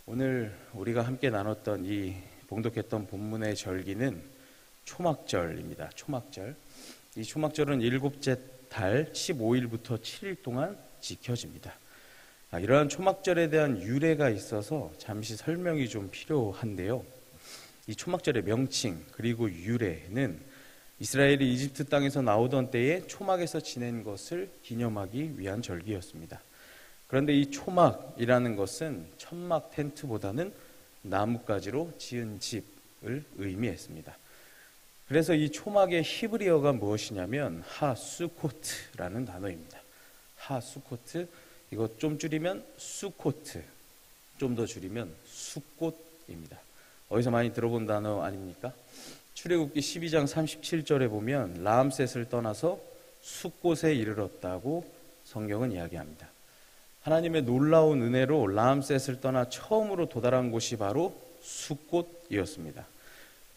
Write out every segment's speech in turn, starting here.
오늘 우리가 함께 나눴던 이 봉독했던 본문의 절기는 초막절입니다. 초막절. 이 초막절은 일곱째 달 15일부터 7일 동안 지켜집니다. 이러한 초막절에 대한 유래가 있어서 잠시 설명이 좀 필요한데요. 이 초막절의 명칭 그리고 유래는 이스라엘이 이집트 땅에서 나오던 때에 초막에서 지낸 것을 기념하기 위한 절기였습니다. 그런데 이 초막이라는 것은 천막 텐트보다는 나뭇가지로 지은 집을 의미했습니다. 그래서 이 초막의 히브리어가 무엇이냐면 하수코트라는 단어입니다. 하수코트, 이거 좀 줄이면 수코트, 좀 더 줄이면 수꽃입니다. 어디서 많이 들어본 단어 아닙니까? 출애굽기 12장 37절에 보면 라암셋을 떠나서 수꽃에 이르렀다고 성경은 이야기합니다. 하나님의 놀라운 은혜로 라암셋을 떠나 처음으로 도달한 곳이 바로 수꽃이었습니다.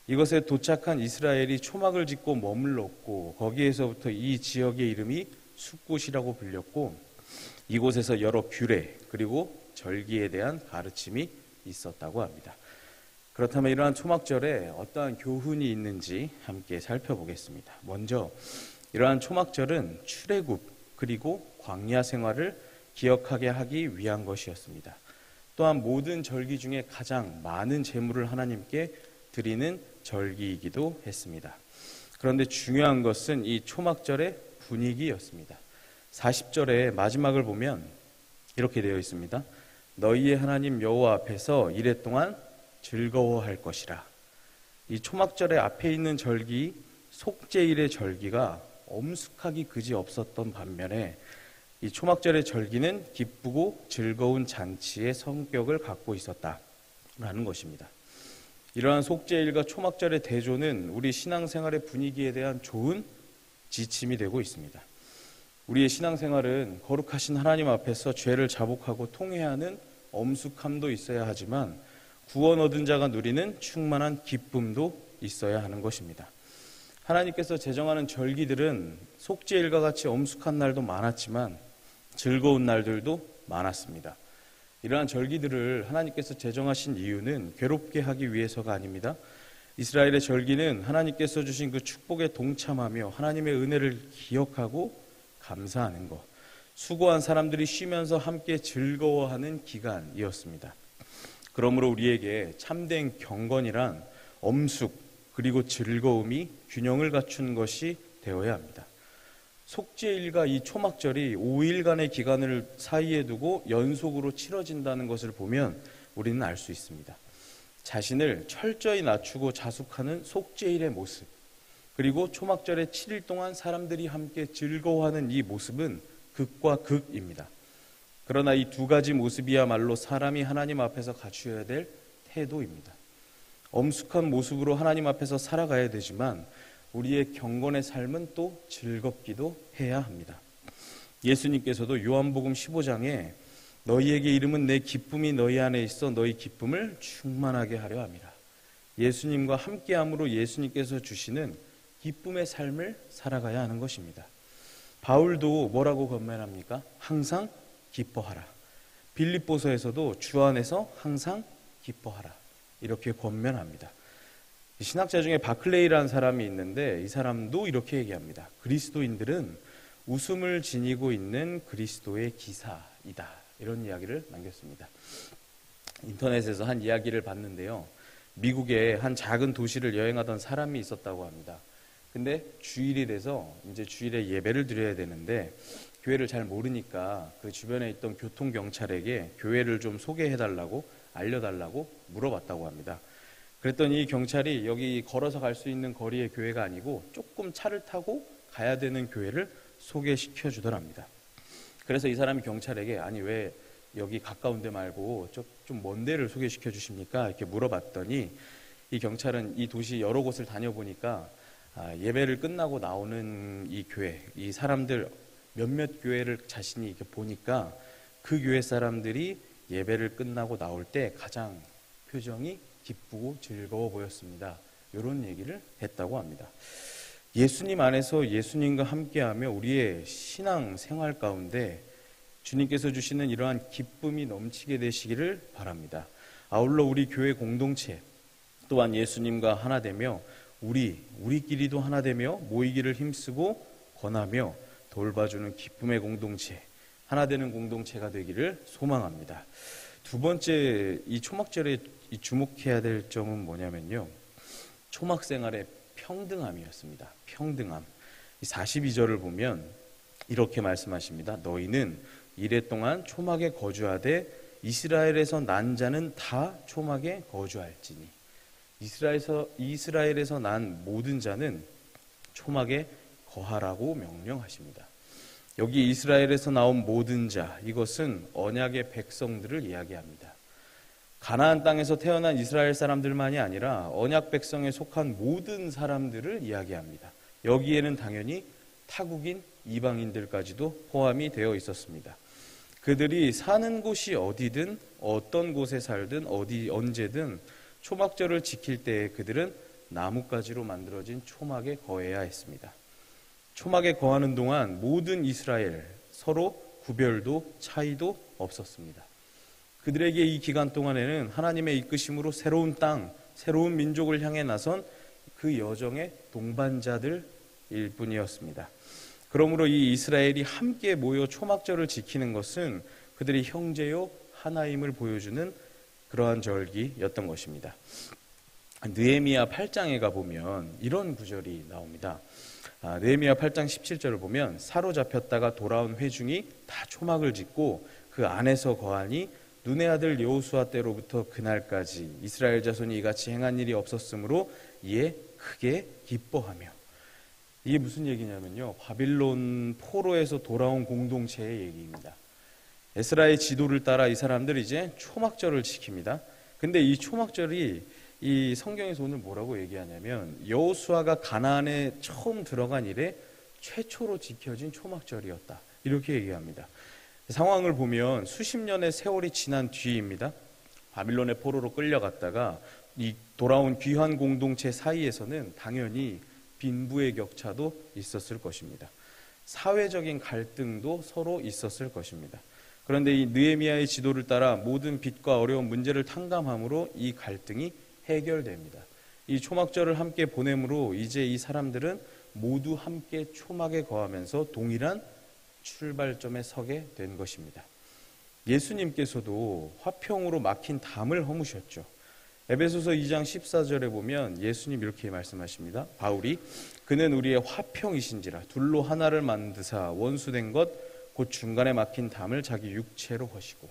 이것에 도착한 이스라엘이 초막을 짓고 머물렀고 거기에서부터 이 지역의 이름이 수꽃이라고 불렸고 이곳에서 여러 규례 그리고 절기에 대한 가르침이 있었다고 합니다. 그렇다면 이러한 초막절에 어떠한 교훈이 있는지 함께 살펴보겠습니다. 먼저 이러한 초막절은 출애굽 그리고 광야 생활을 기억하게 하기 위한 것이었습니다. 또한 모든 절기 중에 가장 많은 제물을 하나님께 드리는 절기이기도 했습니다. 그런데 중요한 것은 이 초막절의 분위기였습니다. 40절의 마지막을 보면 이렇게 되어 있습니다. 너희의 하나님 여호와 앞에서 이레 동안 즐거워할 것이라. 이 초막절의 앞에 있는 절기 속죄일의 절기가 엄숙하기 그지 없었던 반면에 이 초막절의 절기는 기쁘고 즐거운 잔치의 성격을 갖고 있었다라는 것입니다. 이러한 속죄일과 초막절의 대조는 우리 신앙생활의 분위기에 대한 좋은 지침이 되고 있습니다. 우리의 신앙생활은 거룩하신 하나님 앞에서 죄를 자복하고 통회하는 엄숙함도 있어야 하지만 구원 얻은 자가 누리는 충만한 기쁨도 있어야 하는 것입니다. 하나님께서 제정하는 절기들은 속죄일과 같이 엄숙한 날도 많았지만 즐거운 날들도 많았습니다. 이러한 절기들을 하나님께서 제정하신 이유는 괴롭게 하기 위해서가 아닙니다. 이스라엘의 절기는 하나님께서 주신 그 축복에 동참하며 하나님의 은혜를 기억하고 감사하는 것, 수고한 사람들이 쉬면서 함께 즐거워하는 기간이었습니다. 그러므로 우리에게 참된 경건이란 엄숙 그리고 즐거움이 균형을 갖춘 것이 되어야 합니다. 속죄일과 이 초막절이 5일간의 기간을 사이에 두고 연속으로 치러진다는 것을 보면 우리는 알 수 있습니다. 자신을 철저히 낮추고 자숙하는 속죄일의 모습, 그리고 초막절의 7일 동안 사람들이 함께 즐거워하는 이 모습은 극과 극입니다. 그러나 이 두 가지 모습이야말로 사람이 하나님 앞에서 갖추어야 될 태도입니다. 엄숙한 모습으로 하나님 앞에서 살아가야 되지만 우리의 경건의 삶은 또 즐겁기도 해야 합니다. 예수님께서도 요한복음 15장에 너희에게 이름은 내 기쁨이 너희 안에 있어 너희 기쁨을 충만하게 하려 함이라. 예수님과 함께함으로 예수님께서 주시는 기쁨의 삶을 살아가야 하는 것입니다. 바울도 뭐라고 권면합니까? 항상 기뻐하라. 빌립보서에서도 주 안에서 항상 기뻐하라. 이렇게 권면합니다. 신학자 중에 바클레이라는 사람이 있는데 이 사람도 이렇게 얘기합니다. 그리스도인들은 웃음을 지니고 있는 그리스도의 기사이다. 이런 이야기를 남겼습니다. 인터넷에서 한 이야기를 봤는데요. 미국의 한 작은 도시를 여행하던 사람이 있었다고 합니다. 근데 주일이 돼서 이제 주일에 예배를 드려야 되는데 교회를 잘 모르니까 그 주변에 있던 교통경찰에게 교회를 좀 소개해달라고 알려달라고 물어봤다고 합니다. 그랬더니 이 경찰이 여기 걸어서 갈 수 있는 거리의 교회가 아니고 조금 차를 타고 가야 되는 교회를 소개시켜 주더랍니다. 그래서 이 사람이 경찰에게 아니 왜 여기 가까운 데 말고 좀 먼 데를 소개시켜 주십니까? 이렇게 물어봤더니 이 경찰은 이 도시 여러 곳을 다녀보니까 예배를 끝나고 나오는 이 교회, 이 사람들 몇몇 교회를 자신이 이렇게 보니까 그 교회 사람들이 예배를 끝나고 나올 때 가장 표정이 기쁘고 즐거워 보였습니다. 이런 얘기를 했다고 합니다. 예수님 안에서 예수님과 함께하며 우리의 신앙 생활 가운데 주님께서 주시는 이러한 기쁨이 넘치게 되시기를 바랍니다. 아울러 우리 교회 공동체 또한 예수님과 하나 되며 우리끼리도 하나 되며 모이기를 힘쓰고 권하며 돌봐주는 기쁨의 공동체, 하나 되는 공동체가 되기를 소망합니다. 두 번째, 이 초막절에 주목해야 될 점은 뭐냐면요, 초막 생활의 평등함이었습니다. 평등함. 42절을 보면 이렇게 말씀하십니다. 너희는 이레 동안 초막에 거주하되 이스라엘에서 난 자는 다 초막에 거주할지니. 이스라엘에서 난 모든 자는 초막에 거하라고 명령하십니다. 여기 이스라엘에서 나온 모든 자, 이것은 언약의 백성들을 이야기합니다. 가나안 땅에서 태어난 이스라엘 사람들만이 아니라 언약 백성에 속한 모든 사람들을 이야기합니다. 여기에는 당연히 타국인 이방인들까지도 포함이 되어 있었습니다. 그들이 사는 곳이 어디든 어떤 곳에 살든 언제든 초막절을 지킬 때에 그들은 나뭇가지로 만들어진 초막에 거해야 했습니다. 초막에 거하는 동안 모든 이스라엘 서로 구별도 차이도 없었습니다. 그들에게 이 기간 동안에는 하나님의 이끄심으로 새로운 땅, 새로운 민족을 향해 나선 그 여정의 동반자들일 뿐이었습니다. 그러므로 이 이스라엘이 함께 모여 초막절을 지키는 것은 그들이 형제요 하나임을 보여주는 그러한 절기였던 것입니다. 느헤미야 8장에 가보면 이런 구절이 나옵니다. 느헤미야 8장 17절을 보면 사로잡혔다가 돌아온 회중이 다 초막을 짓고 그 안에서 거하니 눈의 아들 여호수아 때로부터 그날까지 이스라엘 자손이 이같이 행한 일이 없었으므로 이에 크게 기뻐하며. 이게 무슨 얘기냐면요, 바빌론 포로에서 돌아온 공동체의 얘기입니다. 에스라의 지도를 따라 이 사람들이 이제 초막절을 지킵니다. 근데 이 초막절이 이 성경에서 오늘 뭐라고 얘기하냐면 여호수아가 가나안에 처음 들어간 이래 최초로 지켜진 초막절이었다, 이렇게 얘기합니다. 상황을 보면 수십 년의 세월이 지난 뒤입니다. 바빌론의 포로로 끌려갔다가 이 돌아온 귀한 공동체 사이에서는 당연히 빈부의 격차도 있었을 것입니다. 사회적인 갈등도 서로 있었을 것입니다. 그런데 이 느헤미야의 지도를 따라 모든 빚과 어려운 문제를 탕감함으로 이 갈등이 해결됩니다. 이 초막절을 함께 보냄으로 이제 이 사람들은 모두 함께 초막에 거하면서 동일한 출발점에 서게 된 것입니다. 예수님께서도 화평으로 막힌 담을 허무셨죠. 에베소서 2장 14절에 보면 예수님 이렇게 말씀하십니다. 바울이 그는 우리의 화평이신지라 둘로 하나를 만드사 원수된 것 곧 중간에 막힌 담을 자기 육체로 허시고.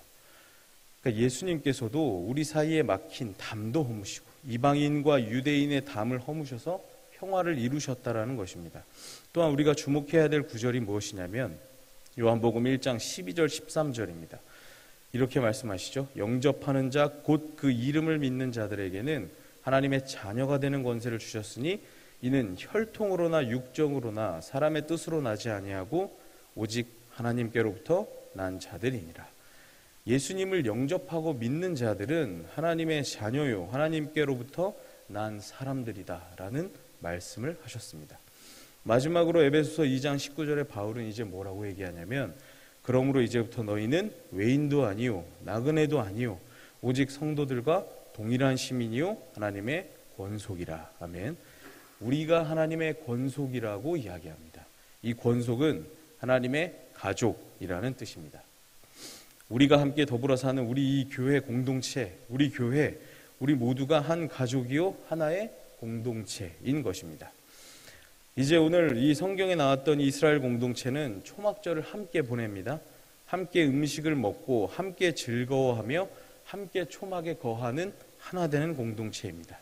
그러니까 예수님께서도 우리 사이에 막힌 담도 허무시고 이방인과 유대인의 담을 허무셔서 평화를 이루셨다라는 것입니다. 또한 우리가 주목해야 될 구절이 무엇이냐면 요한복음 1장 12절 13절입니다. 이렇게 말씀하시죠. 영접하는 자 곧 그 이름을 믿는 자들에게는 하나님의 자녀가 되는 권세를 주셨으니 이는 혈통으로나 육정으로나 사람의 뜻으로 나지 아니하고 오직 하나님께로부터 난 자들이니라. 예수님을 영접하고 믿는 자들은 하나님의 자녀요 하나님께로부터 난 사람들이다라는 말씀을 하셨습니다. 마지막으로 에베소서 2장 19절에 바울은 이제 뭐라고 얘기하냐면 그러므로 이제부터 너희는 외인도 아니요 나그네도 아니요 오직 성도들과 동일한 시민이요 하나님의 권속이라. 아멘. 우리가 하나님의 권속이라고 이야기합니다. 이 권속은 하나님의 가족이라는 뜻입니다. 우리가 함께 더불어 사는 우리 이 교회 공동체, 우리 교회, 우리 모두가 한 가족이요 하나의 공동체인 것입니다. 이제 오늘 이 성경에 나왔던 이스라엘 공동체는 초막절을 함께 보냅니다. 함께 음식을 먹고 함께 즐거워하며 함께 초막에 거하는 하나 되는 공동체입니다.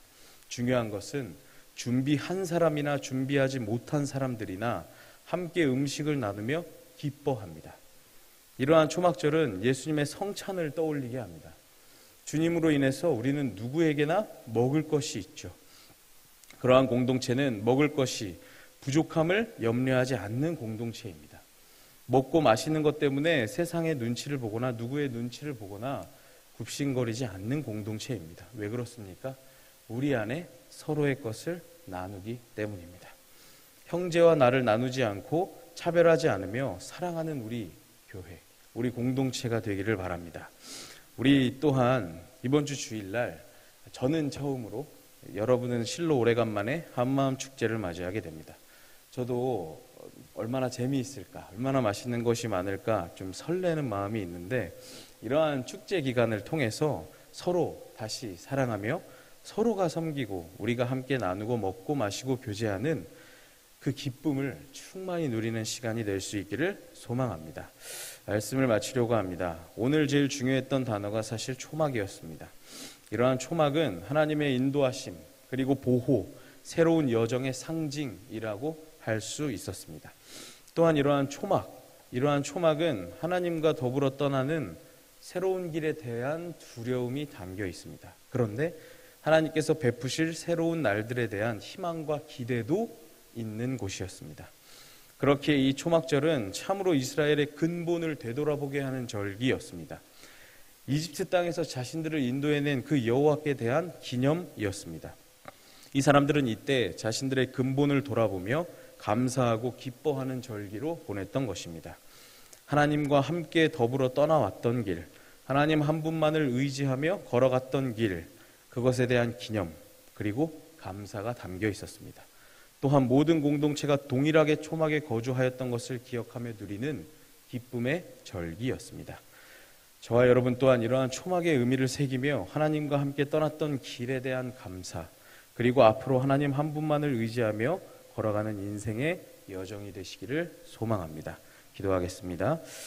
중요한 것은 준비한 사람이나 준비하지 못한 사람들이나 함께 음식을 나누며 기뻐합니다. 이러한 초막절은 예수님의 성찬을 떠올리게 합니다. 주님으로 인해서 우리는 누구에게나 먹을 것이 있죠. 그러한 공동체는 먹을 것이 부족함을 염려하지 않는 공동체입니다. 먹고 마시는 것 때문에 세상의 눈치를 보거나 누구의 눈치를 보거나 굽신거리지 않는 공동체입니다. 왜 그렇습니까? 우리 안에 서로의 것을 나누기 때문입니다. 형제와 나를 나누지 않고 차별하지 않으며 사랑하는 우리 교회, 우리 공동체가 되기를 바랍니다. 우리 또한 이번 주 주일날 저는 처음으로, 여러분은 실로 오래간만에 한마음 축제를 맞이하게 됩니다. 저도 얼마나 재미있을까, 얼마나 맛있는 것이 많을까 좀 설레는 마음이 있는데, 이러한 축제 기간을 통해서 서로 다시 사랑하며 서로가 섬기고 우리가 함께 나누고 먹고 마시고 교제하는 그 기쁨을 충만히 누리는 시간이 될 수 있기를 소망합니다. 말씀을 마치려고 합니다. 오늘 제일 중요했던 단어가 사실 초막이었습니다. 이러한 초막은 하나님의 인도하심, 그리고 보호, 새로운 여정의 상징이라고 할 수 있었습니다. 또한 이러한 초막은 하나님과 더불어 떠나는 새로운 길에 대한 두려움이 담겨 있습니다. 그런데 하나님께서 베푸실 새로운 날들에 대한 희망과 기대도 있는 곳이었습니다. 그렇게 이 초막절은 참으로 이스라엘의 근본을 되돌아보게 하는 절기였습니다. 이집트 땅에서 자신들을 인도해낸 그 여호와께 대한 기념이었습니다. 이 사람들은 이때 자신들의 근본을 돌아보며 감사하고 기뻐하는 절기로 보냈던 것입니다. 하나님과 함께 더불어 떠나왔던 길, 하나님 한 분만을 의지하며 걸어갔던 길, 그것에 대한 기념, 그리고 감사가 담겨 있었습니다. 또한 모든 공동체가 동일하게 초막에 거주하였던 것을 기억하며 누리는 기쁨의 절기였습니다. 저와 여러분 또한 이러한 초막의 의미를 새기며 하나님과 함께 떠났던 길에 대한 감사, 그리고 앞으로 하나님 한 분만을 의지하며 걸어가는 인생의 여정이 되시기를 소망합니다. 기도하겠습니다.